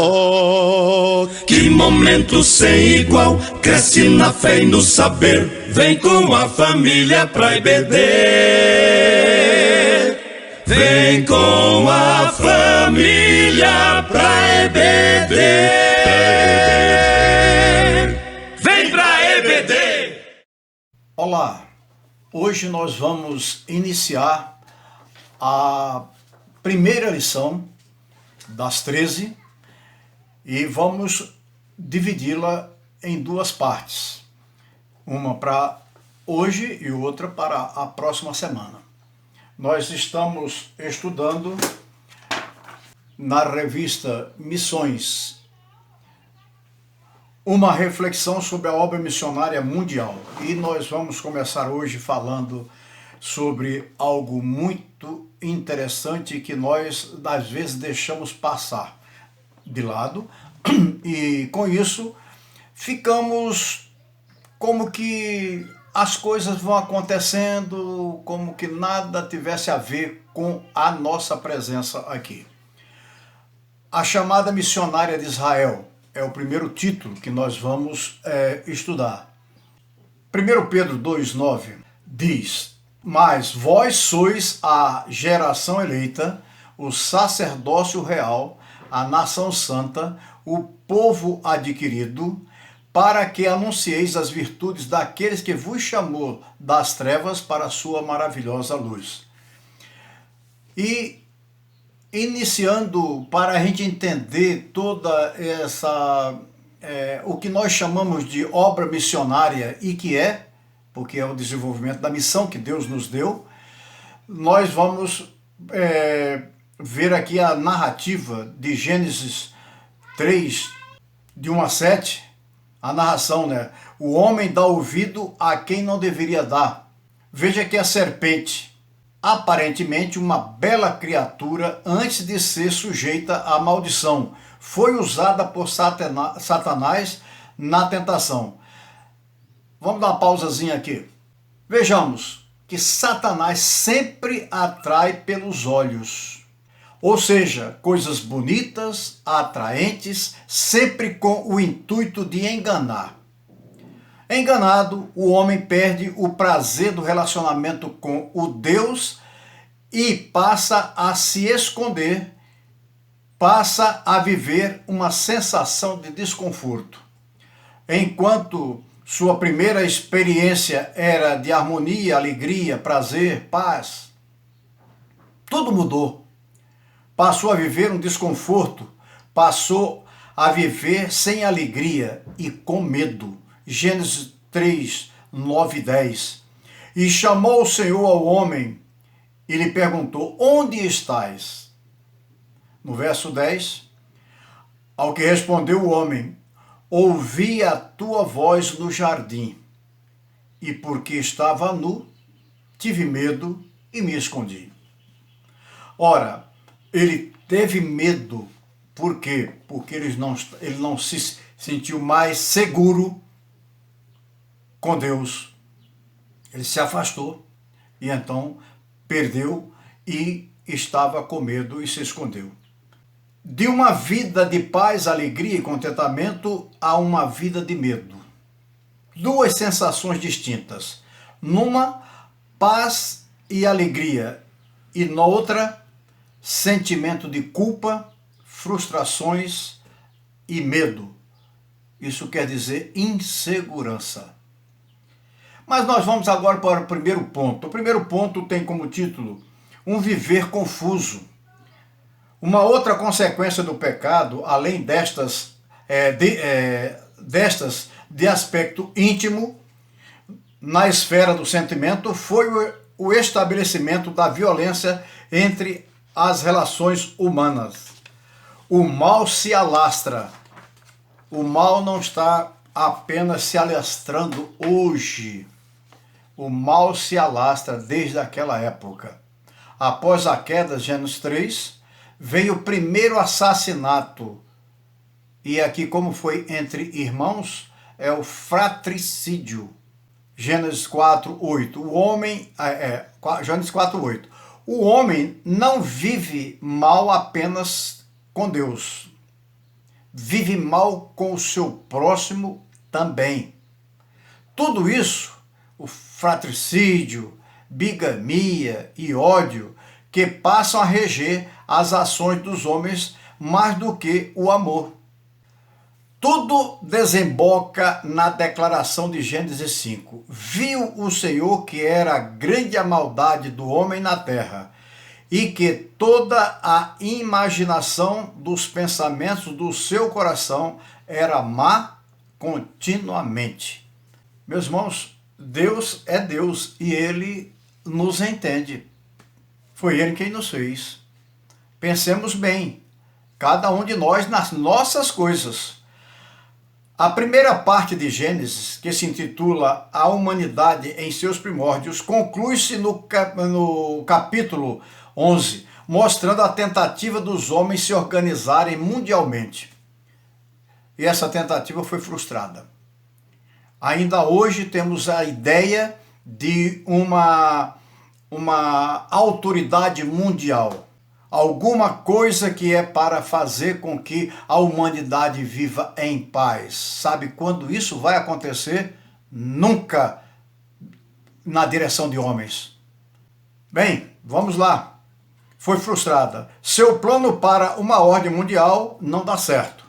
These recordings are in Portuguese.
Oh, que momento sem igual, cresce na fé e no saber, vem com a família pra EBD. Vem com a família pra EBD. Vem pra EBD. Olá, hoje nós vamos iniciar a primeira lição das 13 e vamos dividi-la em duas partes, uma para hoje e outra para a próxima semana. Nós estamos estudando na revista Missões uma reflexão sobre a obra missionária mundial, e nós vamos começar hoje falando sobre algo muito interessante que nós às vezes deixamos passar de lado, e com isso ficamos como que as coisas vão acontecendo, como que nada tivesse a ver com a nossa presença aqui. A chamada missionária de Israel é o primeiro título que nós vamos estudar. 1 Pedro 2,9 diz: mas vós sois a geração eleita, o sacerdócio real, a nação santa, o povo adquirido, para que anuncieis as virtudes daqueles que vos chamou das trevas para a sua maravilhosa luz. E iniciando, para a gente entender toda essa, o que nós chamamos de obra missionária, e que porque é o desenvolvimento da missão que Deus nos deu, nós vamos ver aqui a narrativa de Gênesis 3, de 1 a 7, a narração, né? O homem dá ouvido a quem não deveria dar. Veja que a serpente, aparentemente uma bela criatura antes de ser sujeita à maldição, foi usada por Satanás na tentação. Vamos dar uma pausazinha aqui. Vejamos que Satanás sempre atrai pelos olhos. Ou seja, coisas bonitas, atraentes, sempre com o intuito de enganar. Enganado, o homem perde o prazer do relacionamento com o Deus e passa a se esconder, passa a viver uma sensação de desconforto. Enquanto sua primeira experiência era de harmonia, alegria, prazer, paz, tudo mudou. Passou a viver um desconforto, passou a viver sem alegria e com medo. Gênesis 3, 9 e 10. E chamou o Senhor ao homem e lhe perguntou: onde estás? No verso 10, ao que respondeu o homem: ouvi a tua voz no jardim, e porque estava nu, tive medo e me escondi. Ora, ele teve medo. Por quê? Porque ele não se sentiu mais seguro com Deus. Ele se afastou e então perdeu e estava com medo e se escondeu. De uma vida de paz, alegria e contentamento a uma vida de medo. Duas sensações distintas. Numa, paz e alegria, e na outra, sentimento de culpa, frustrações e medo. Isso quer dizer insegurança. Mas nós vamos agora para o primeiro ponto. O primeiro ponto tem como título: um viver confuso. Uma outra consequência do pecado, além destas de aspecto íntimo, na esfera do sentimento, foi o estabelecimento da violência entre as relações humanas. O mal se alastra. O mal não está apenas se alastrando hoje. O mal se alastra desde aquela época. Após a queda, Gênesis 3, veio o primeiro assassinato. E aqui, como foi entre irmãos, é o fratricídio. Gênesis 4, 8. Gênesis 4, 8. O homem não vive mal apenas com Deus. vive mal com o seu próximo também. Tudo isso, o fratricídio, bigamia e ódio, que passam a reger as ações dos homens mais do que o amor. Tudo desemboca na declaração de Gênesis 5. Viu o Senhor que era grande a maldade do homem na terra, e que toda a imaginação dos pensamentos do seu coração era má continuamente. Meus irmãos, Deus é Deus e Ele nos entende. Foi Ele quem nos fez. Pensemos bem, cada um de nós nas nossas coisas. A primeira parte de Gênesis, que se intitula A Humanidade em seus Primórdios, conclui-se no capítulo 11, mostrando a tentativa dos homens se organizarem mundialmente. E essa tentativa foi frustrada. Ainda hoje temos a ideia de uma autoridade mundial. Alguma coisa que é para fazer com que a humanidade viva em paz. Sabe quando isso vai acontecer? Nunca na direção de homens. Bem, vamos lá. Foi frustrada. Seu plano para uma ordem mundial não dá certo.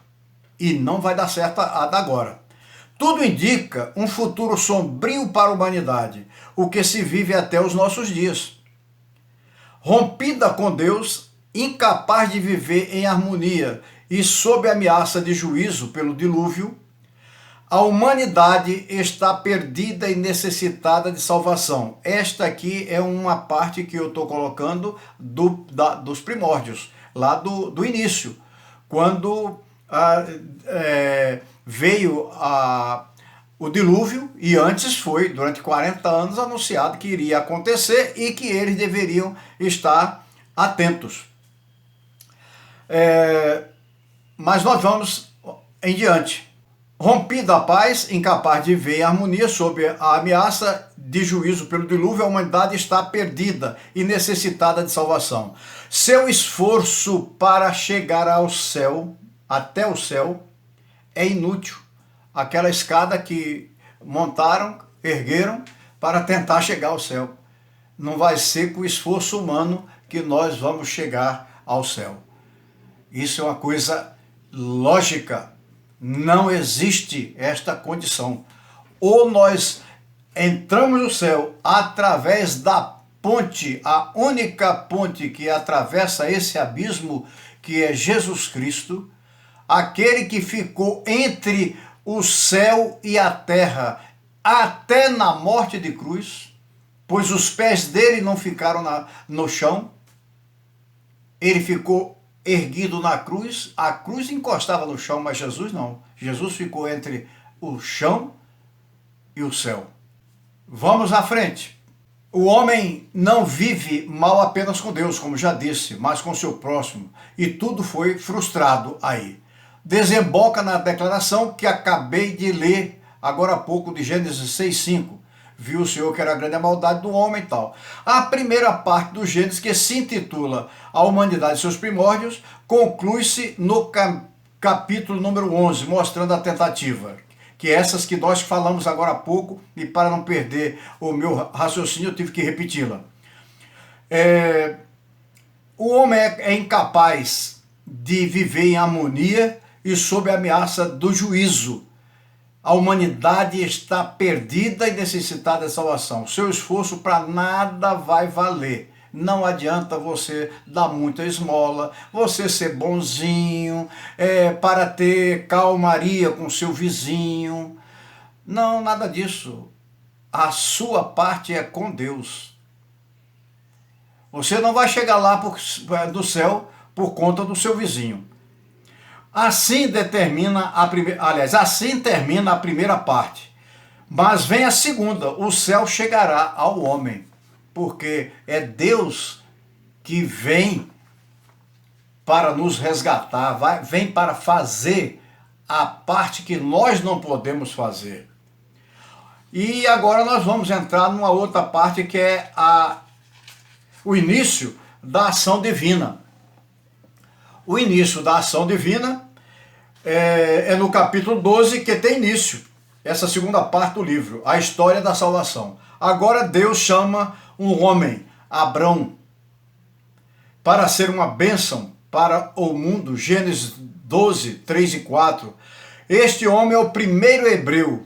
E não vai dar certo a da agora. Tudo indica um futuro sombrio para a humanidade, o que se vive até os nossos dias. Rompida com Deus, incapaz de viver em harmonia e sob ameaça de juízo pelo dilúvio, a humanidade está perdida e necessitada de salvação. Esta aqui é uma parte que eu estou colocando dos primórdios, lá do início, quando veio o dilúvio, e antes foi, durante 40 anos, anunciado que iria acontecer e que eles deveriam estar atentos. Mas nós vamos em diante. Rompida a paz, incapaz de viver em harmonia sob a ameaça de juízo pelo dilúvio, a humanidade está perdida e necessitada de salvação. Seu esforço para chegar ao céu, até o céu, é inútil. Aquela escada que montaram, ergueram para tentar chegar ao céu. Não vai ser com o esforço humano que nós vamos chegar ao céu. Isso é uma coisa lógica. Não existe esta condição. Ou nós entramos no céu através da ponte, a única ponte que atravessa esse abismo, que é Jesus Cristo, aquele que ficou entre o céu e a terra, até na morte de cruz, pois os pés dele não ficaram no chão, ele ficou erguido na cruz, a cruz encostava no chão, mas Jesus não. Jesus ficou entre o chão e o céu. Vamos à frente. O homem não vive mal apenas com Deus, como já disse, mas com seu próximo, e tudo foi frustrado aí. Desemboca na declaração que acabei de ler agora há pouco de Gênesis 6:5. Viu o Senhor que era grande a maldade do homem e tal. A primeira parte do Gênesis, que se intitula A Humanidade e seus Primórdios, conclui-se no capítulo número 11, mostrando a tentativa. Que essas que nós falamos agora há pouco, e para não perder o meu raciocínio, eu tive que repeti-la. O homem é incapaz de viver em harmonia e sob a ameaça do juízo. A humanidade está perdida e necessitada de salvação. Seu esforço para nada vai valer. Não adianta você dar muita esmola, você ser bonzinho, para ter calmaria com seu vizinho. Não, nada disso. A sua parte é com Deus. Você não vai chegar lá do céu por conta do seu vizinho. Assim assim termina a primeira parte. Mas vem a segunda, o céu chegará ao homem, porque é Deus que vem para nos resgatar, vem para fazer a parte que nós não podemos fazer. E agora nós vamos entrar numa outra parte que é o início da ação divina. O início da ação divina é no capítulo 12 que tem início essa segunda parte do livro, a história da salvação. Agora Deus chama um homem, Abrão, para ser uma bênção para o mundo. Gênesis 12, 3 e 4. Este homem é o primeiro hebreu.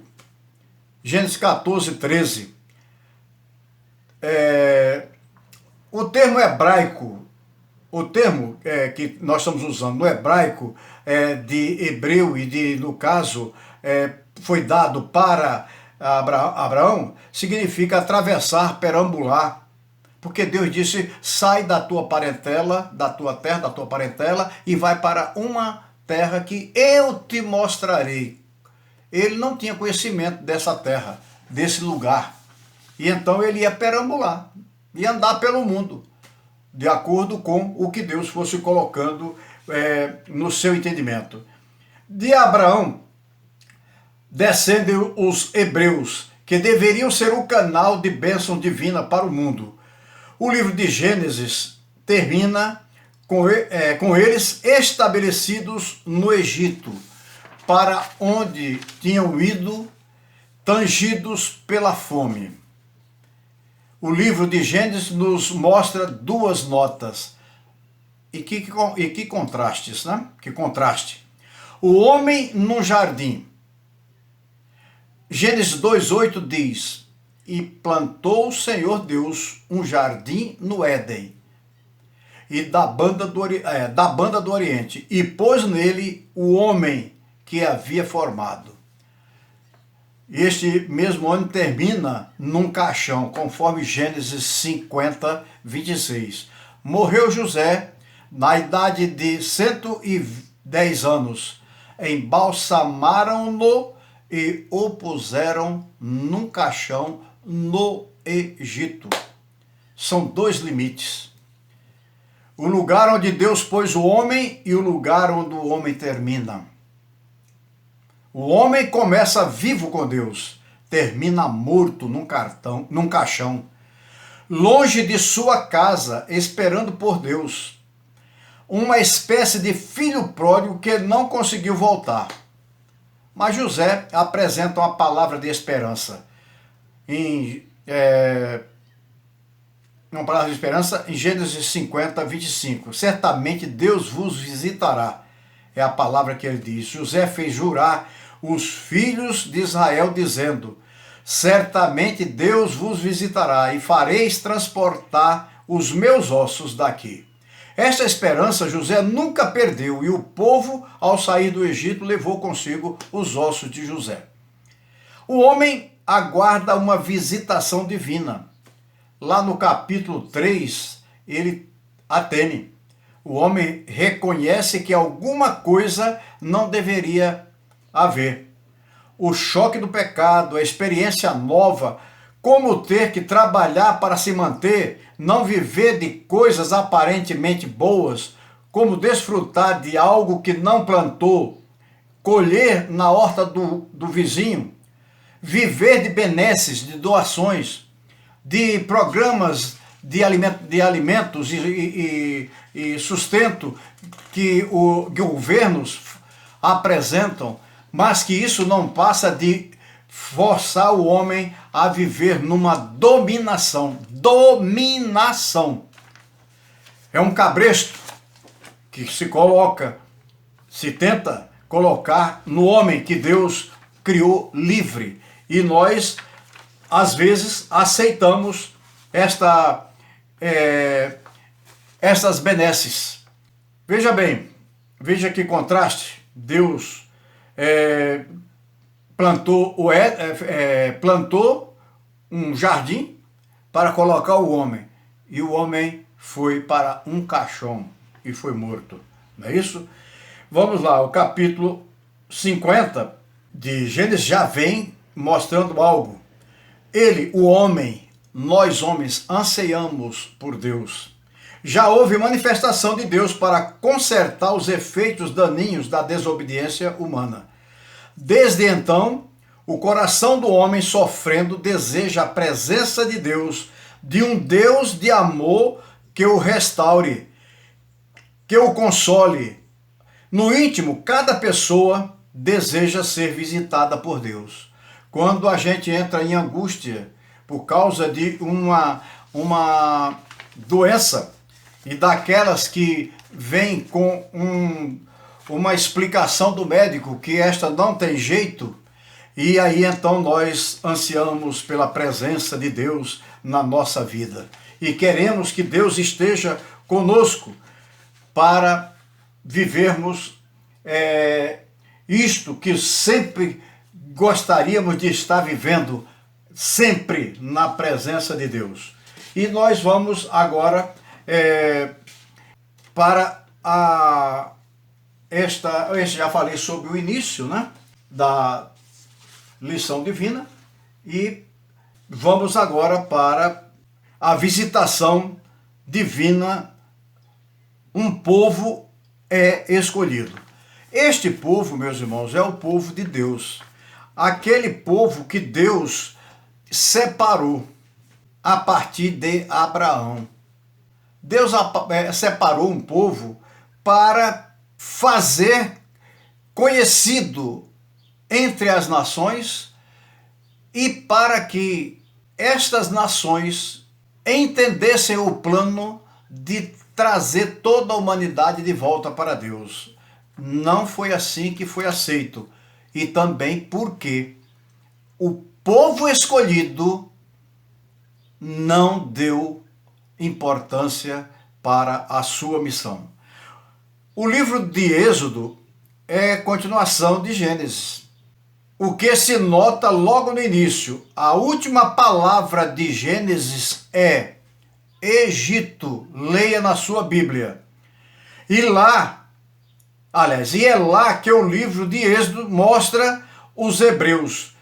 Gênesis 14, 13. O termo hebraico, que nós estamos usando no hebraico, de hebreu e no caso, foi dado para Abraão, significa atravessar, perambular. Porque Deus disse, sai da tua parentela, da tua terra, da tua parentela, e vai para uma terra que eu te mostrarei. Ele não tinha conhecimento dessa terra, desse lugar. E então ele ia perambular, ia andar pelo mundo, de acordo com o que Deus fosse colocando no seu entendimento. De Abraão descendem os hebreus, que deveriam ser o canal de bênção divina para o mundo. O livro de Gênesis termina com eles estabelecidos no Egito, para onde tinham ido, tangidos pela fome. O livro de Gênesis nos mostra duas notas. E que contrastes, né? Que contraste. O homem no jardim. Gênesis 2,8 diz, e plantou o Senhor Deus um jardim no Éden, e da banda do Oriente, e pôs nele o homem que havia formado. Este mesmo ano termina num caixão, conforme Gênesis 50, 26. Morreu José na idade de 110 anos. Embalsamaram-no e o puseram num caixão no Egito. São dois limites. O lugar onde Deus pôs o homem e o lugar onde o homem termina. O homem começa vivo com Deus, termina morto num caixão, longe de sua casa, esperando por Deus. Uma espécie de filho pródigo que não conseguiu voltar. Mas José apresenta uma palavra de esperança. Uma palavra de esperança em Gênesis 50, 25. Certamente Deus vos visitará. É a palavra que ele diz. José fez jurar os filhos de Israel, dizendo, certamente Deus vos visitará e fareis transportar os meus ossos daqui. Esta esperança José nunca perdeu, e o povo, ao sair do Egito, levou consigo os ossos de José. O homem aguarda uma visitação divina. Lá no capítulo 3, ele a tem. O homem reconhece que alguma coisa não deveria haver. O choque do pecado, a experiência nova, como ter que trabalhar para se manter, não viver de coisas aparentemente boas, como desfrutar de algo que não plantou, colher na horta do vizinho, viver de benesses, de doações, de programas de alimentos e sustento que os governos apresentam, mas que isso não passa de forçar o homem a viver numa dominação. Dominação. É um cabresto que se tenta colocar no homem que Deus criou livre. E nós, às vezes, aceitamos estas benesses. Veja bem, veja que contraste. Deus plantou um jardim para colocar o homem, e o homem foi para um caixão e foi morto. Não é isso? Vamos lá, o capítulo 50 de Gênesis já vem mostrando algo. Ele, o homem, nós homens, anseiamos por Deus. Já houve manifestação de Deus para consertar os efeitos daninhos da desobediência humana. Desde então, o coração do homem sofrendo deseja a presença de Deus, de um Deus de amor que o restaure, que o console, No íntimo, cada pessoa deseja ser visitada por Deus. Quando a gente entra em angústia por causa de uma doença, e daquelas que vem com uma explicação do médico que esta não tem jeito, e aí então nós ansiamos pela presença de Deus na nossa vida. E queremos que Deus esteja conosco para vivermos isto que sempre gostaríamos de estar vivendo, sempre na presença de Deus. E nós vamos agora para eu já falei sobre o início, né, da lição divina, e vamos agora para a visitação divina. Um povo é escolhido. Este povo, meus irmãos, é o povo de Deus. Aquele povo que Deus separou a partir de Abraão. Deus separou um povo para fazer conhecido entre as nações e para que estas nações entendessem o plano de trazer toda a humanidade de volta para Deus. Não foi assim que foi aceito. E também porque o povo escolhido não deu importância para a sua missão. O livro de Êxodo é continuação de Gênesis. O que se nota logo no início, a última palavra de Gênesis é Egito, leia na sua Bíblia. E é lá que o livro de Êxodo mostra os hebreus.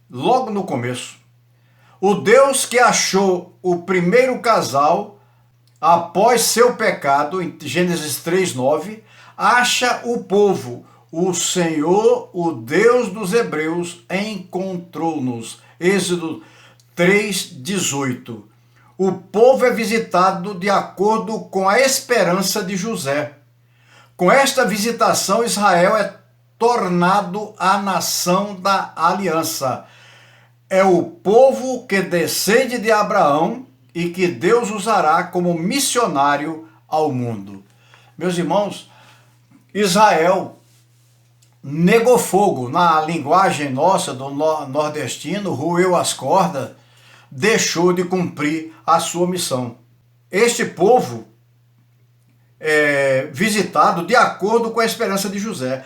Logo no começo. O Deus que achou o primeiro casal após seu pecado, em Gênesis 3:9, acha o povo. O Senhor, o Deus dos hebreus, encontrou-nos. Êxodo 3:18. O povo é visitado de acordo com a esperança de José. Com esta visitação, Israel é tornado a nação da aliança. É o povo que descende de Abraão e que Deus usará como missionário ao mundo. Meus irmãos, Israel negou fogo, na linguagem nossa do nordestino, roeu as cordas, deixou de cumprir a sua missão. Este povo é visitado de acordo com a esperança de José.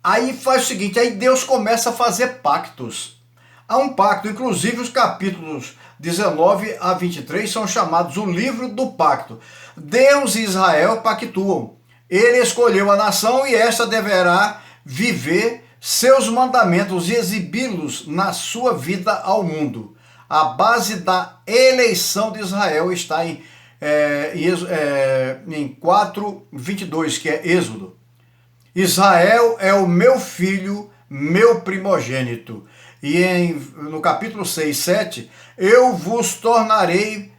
Aí faz o seguinte, aí Deus começa a fazer pactos. Há um pacto, inclusive os capítulos 19 a 23 são chamados o livro do pacto. Deus e Israel pactuam. Ele escolheu a nação e esta deverá viver seus mandamentos e exibi-los na sua vida ao mundo. A base da eleição de Israel está em 4:22, que é Êxodo. Israel é o meu filho, meu primogênito. E no capítulo 6:7, eu vos tomarei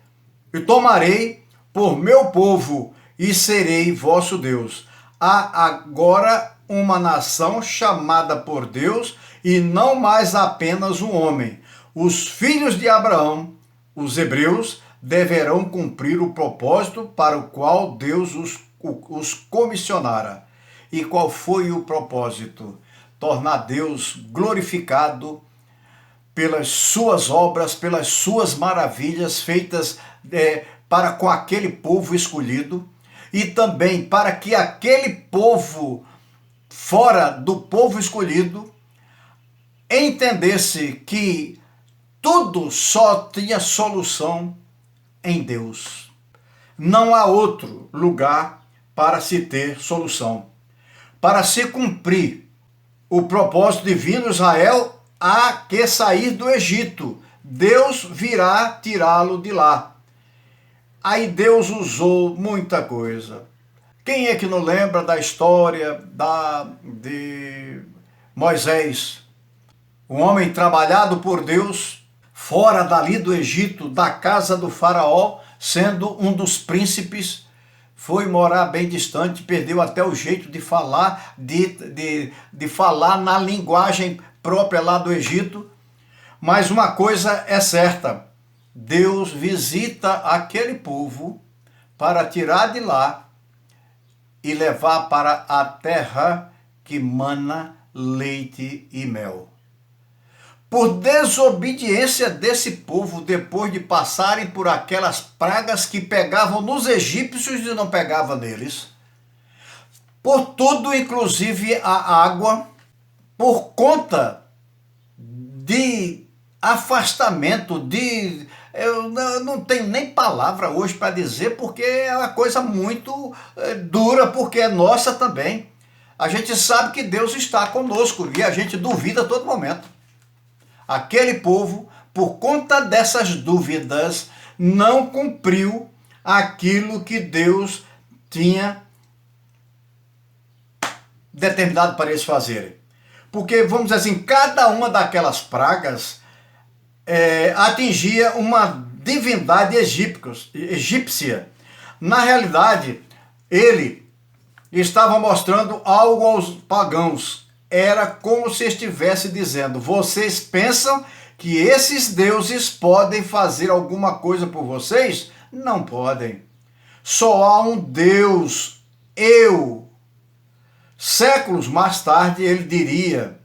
por meu povo e serei vosso Deus. Há agora uma nação chamada por Deus e não mais apenas um homem. Os filhos de Abraão, os hebreus, deverão cumprir o propósito para o qual Deus os comissionara. E qual foi o propósito? Tornar Deus glorificado pelas suas obras, pelas suas maravilhas feitas para com aquele povo escolhido, e também para que aquele povo fora do povo escolhido entendesse que tudo só tinha solução em Deus. Não há outro lugar para se ter solução. Para se cumprir o propósito divino, Israel há que sair do Egito. Deus virá tirá-lo de lá. Aí Deus usou muita coisa. Quem é que não lembra da história de Moisés? Um homem trabalhado por Deus, fora dali do Egito, da casa do faraó, sendo um dos príncipes, foi morar bem distante, perdeu até o jeito de falar, de falar na linguagem própria lá do Egito. Mas uma coisa é certa, Deus visita aquele povo para tirar de lá e levar para a terra que mana leite e mel. Por desobediência desse povo, depois de passarem por aquelas pragas que pegavam nos egípcios e não pegavam neles, por tudo, inclusive a água, por conta de afastamento, eu não tenho nem palavra hoje para dizer, porque é uma coisa muito dura, porque é nossa também. A gente sabe que Deus está conosco e a gente duvida a todo momento. Aquele povo, por conta dessas dúvidas, não cumpriu aquilo que Deus tinha determinado para eles fazerem. Porque, vamos dizer assim, cada uma daquelas pragas atingia uma divindade egípcia. Na realidade, ele estava mostrando algo aos pagãos. Era como se estivesse dizendo: vocês pensam que esses deuses podem fazer alguma coisa por vocês? Não podem. Só há um Deus, eu. Séculos mais tarde ele diria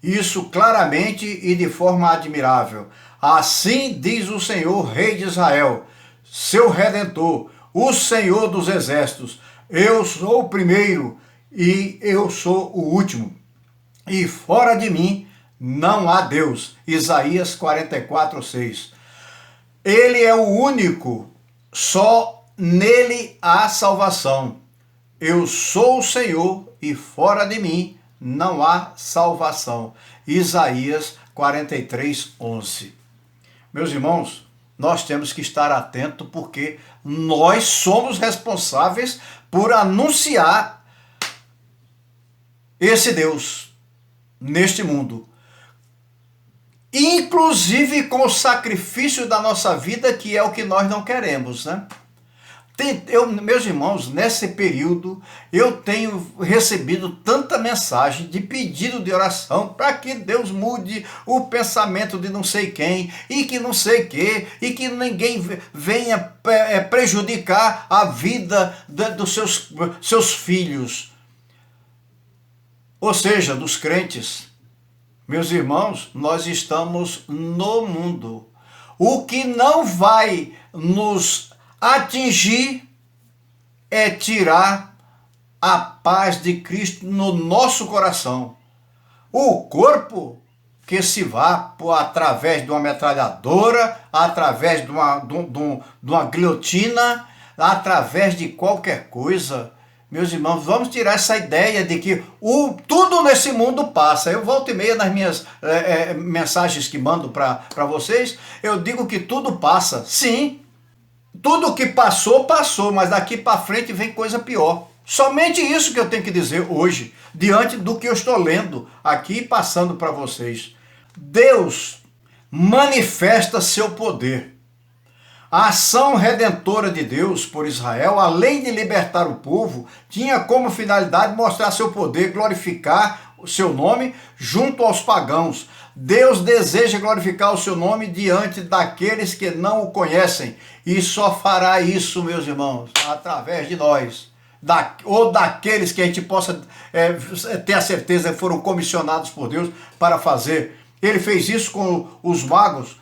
isso claramente e de forma admirável. Assim diz o Senhor, Rei de Israel, seu Redentor, o Senhor dos Exércitos: eu sou o primeiro e eu sou o último. E fora de mim não há Deus. Isaías 44:6. Ele é o único, só nele há salvação. Eu sou o Senhor e fora de mim não há salvação. Isaías 43:11. Meus irmãos, nós temos que estar atentos, porque nós somos responsáveis por anunciar esse Deus neste mundo, inclusive com o sacrifício da nossa vida, que é o que nós não queremos, né? Meus irmãos, nesse período eu tenho recebido tanta mensagem de pedido de oração para que Deus mude o pensamento de não sei quem e que não sei que, e que ninguém venha prejudicar a vida dos seus filhos, ou seja, dos crentes. Meus irmãos, nós estamos no mundo. O que não vai nos atingir é tirar a paz de Cristo no nosso coração. O corpo que se vá através de uma metralhadora, através de uma guilhotina, através de qualquer coisa. Meus irmãos, vamos tirar essa ideia de que tudo nesse mundo passa. Eu volto e meia nas minhas mensagens que mando para vocês, eu digo que tudo passa. Sim, tudo que passou, passou, mas daqui para frente vem coisa pior. Somente isso que eu tenho que dizer hoje, diante do que eu estou lendo aqui e passando para vocês. Deus manifesta seu poder. A ação redentora de Deus por Israel, além de libertar o povo, tinha como finalidade mostrar seu poder, glorificar o seu nome junto aos pagãos. Deus deseja glorificar o seu nome diante daqueles que não o conhecem, e só fará isso, meus irmãos, através de nós, ou daqueles que a gente possa ter a certeza que foram comissionados por Deus para fazer. Ele fez isso com os magos,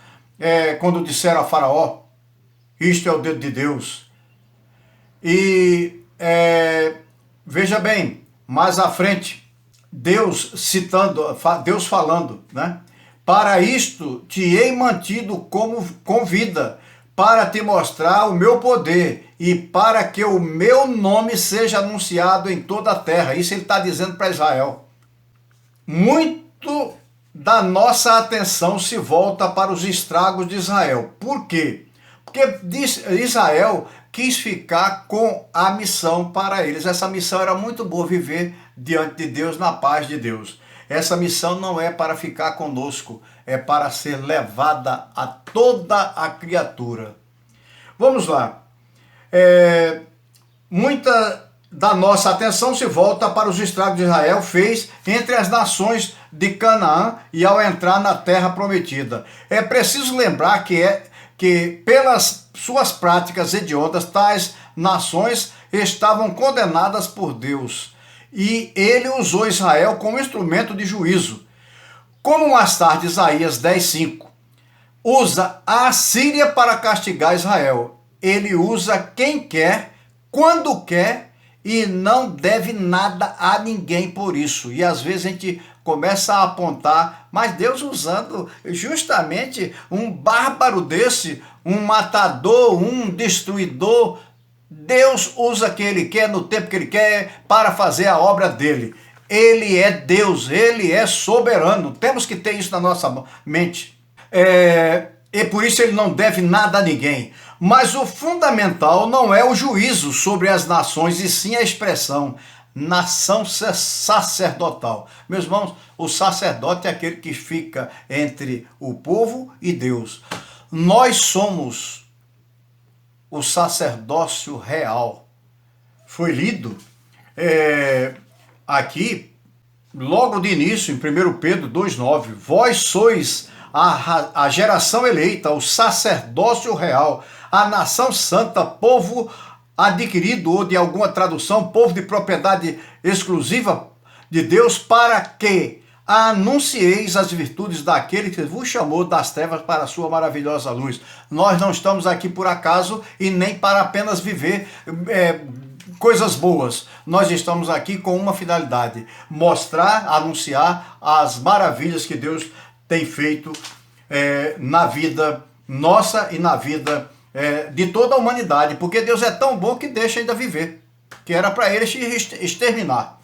quando disseram a Faraó: isto é o dedo de Deus. E veja bem, mais à frente, Deus falando, né? Para isto te hei mantido com vida, para te mostrar o meu poder e para que o meu nome seja anunciado em toda a terra. Isso ele está dizendo para Israel. Muito da nossa atenção se volta para os estragos de Israel. Por quê? Porque Israel quis ficar com a missão para eles. Essa missão era muito boa, viver diante de Deus, na paz de Deus. Essa missão não é para ficar conosco, é para ser levada a toda a criatura. Vamos lá. muita da nossa atenção se volta para os estragos de Israel fez entre as nações de Canaã e ao entrar na terra prometida. É preciso lembrar que pelas suas práticas hediondas, tais nações estavam condenadas por Deus, e ele usou Israel como instrumento de juízo. Como mais tarde Isaías 10:5 usa a Síria para castigar Israel. Ele usa quem quer, quando quer, e não deve nada a ninguém por isso. E às vezes a gente começa a apontar, mas Deus usando justamente um bárbaro desse, um matador, um destruidor. Deus usa quem Ele quer, no tempo que Ele quer, para fazer a obra dele. Ele é Deus, Ele é soberano. Temos que ter isso na nossa mente. E por isso Ele não deve nada a ninguém. Mas o fundamental não é o juízo sobre as nações, e sim a expressão nação sacerdotal. Meus irmãos, o sacerdote é aquele que fica entre o povo e Deus. Nós somos o sacerdócio real. Foi lido aqui, logo de início, em 1 Pedro 2,9. Vós sois a geração eleita, o sacerdócio real, a nação santa, povo adquirido, ou de alguma tradução, povo de propriedade exclusiva de Deus, para que anuncieis as virtudes daquele que vos chamou das trevas para a sua maravilhosa luz. Nós não estamos aqui por acaso e nem para apenas viver coisas boas. Nós estamos aqui com uma finalidade: mostrar, anunciar as maravilhas que Deus tem feito na vida nossa e na vida de toda a humanidade, porque Deus é tão bom que deixa ainda viver, que era para ele exterminar.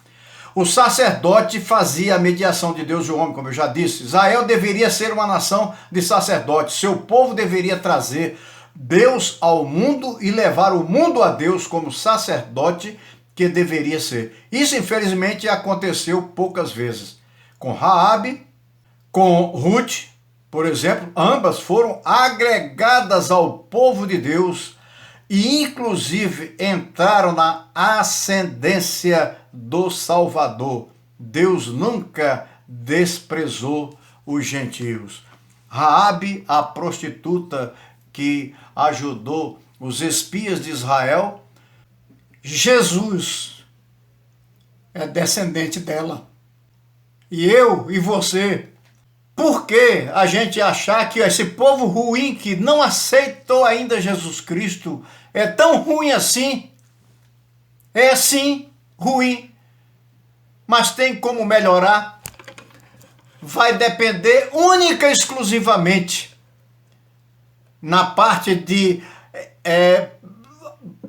O sacerdote fazia a mediação de Deus e o homem, como eu já disse. Israel deveria ser uma nação de sacerdotes. Seu povo deveria trazer Deus ao mundo e levar o mundo a Deus como sacerdote que deveria ser. Isso, infelizmente, aconteceu poucas vezes. Com Raabe, com Ruth, por exemplo, ambas foram agregadas ao povo de Deus e, inclusive, entraram na ascendência do Salvador. Deus nunca desprezou os gentios. Raabe, a prostituta que ajudou os espias de Israel, Jesus é descendente dela. E eu e você, por que a gente achar que esse povo ruim que não aceitou ainda Jesus Cristo é tão ruim assim? É sim ruim, mas tem como melhorar? Vai depender única e exclusivamente na parte de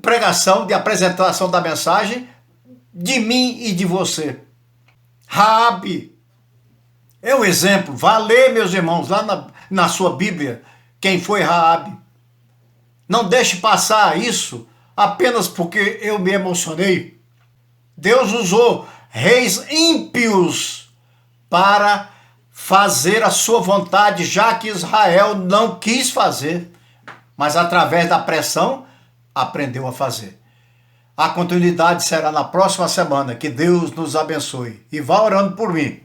pregação, de apresentação da mensagem, de mim e de você. Raabe é um exemplo. Vá ler, meus irmãos, lá na sua Bíblia, quem foi Raabe. Não deixe passar isso apenas porque eu me emocionei. Deus usou reis ímpios para fazer a sua vontade, já que Israel não quis fazer, mas através da pressão aprendeu a fazer. A continuidade será na próxima semana. Que Deus nos abençoe. E vá orando por mim.